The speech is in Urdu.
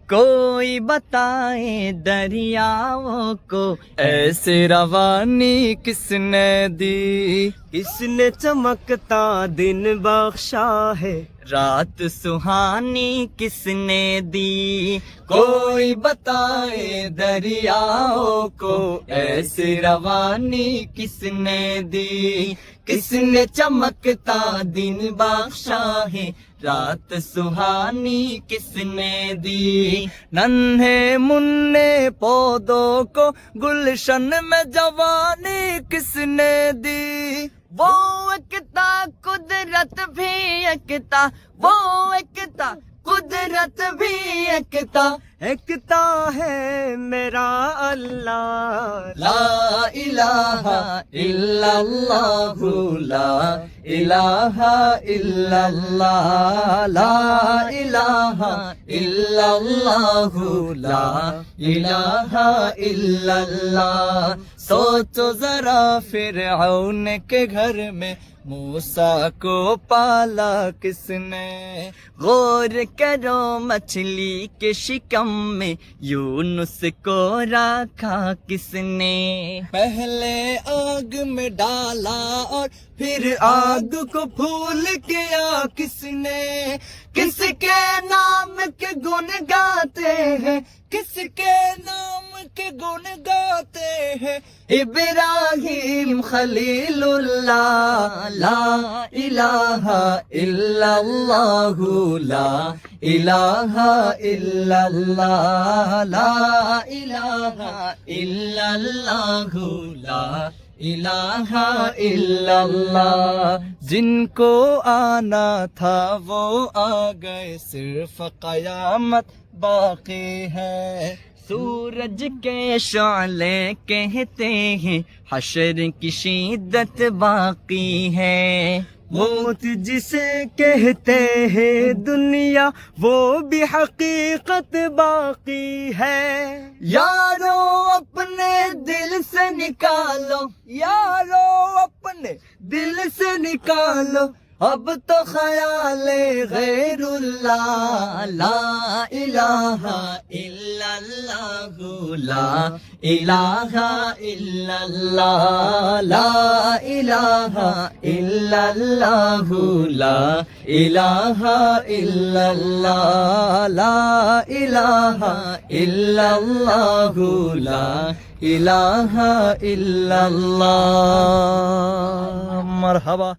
کوئی بتائے دریاؤں کو ایسے روانی کس نے دی، کس نے چمکتا دن بخشا ہے، رات سہانی کس نے دی۔ کوئی بتائے دریاؤں کو ایسے روانی کس نے دی، کس نے چمکتا دن بخشا ہے، رات سہانی کس نے دی۔ ننھے مننے پودوں کو گلشن میں جوانی کس نے دی، وہ ایکتا قدرت بھی ایکتا، وہ ایکتا قدرت بھی ایکتا، ایکتا ہے میرا اللہ، لا الہ الا اللہ، لا الہ الا اللہ، لا الہ الا اللہ، لا الہ الا اللہ۔ سوچو ذرا فرعون کے گھر میں موسیٰ کو پالا کس نے، غور کرو مچھلی کے شکم میں یونس کو رکھا کس نے، پہلے آگ میں ڈالا اور پھر آگ کو پھول کیا کس نے، کس کے نام کے گن گاتے ہیں، کس کے نام کے گن گاتے ہیں، ابراہیم خلیل اللہ، لا الہ الا اللہ، لا الہ الا اللہ، لا الہ الا اللہ، لا الہ الا اللہ۔ جن کو آنا تھا وہ آ گئے، صرف قیامت باقی ہے۔ سورج کے شعلے کہتے ہیں حشر کی شدت باقی ہے، موت جسے کہتے ہیں دنیا وہ بھی حقیقت باقی ہے۔ یارو اپنے دل سے نکالو، یارو اپنے دل سے نکالو اب تو خیال غیر اللہ، لا الہ الا اللہ، لا الہ الا اللہ، لا الہ الا اللہ، لا الہ الا اللہ، لا الہ الا اللہ، لا الہ الا اللہ۔ مرحبا۔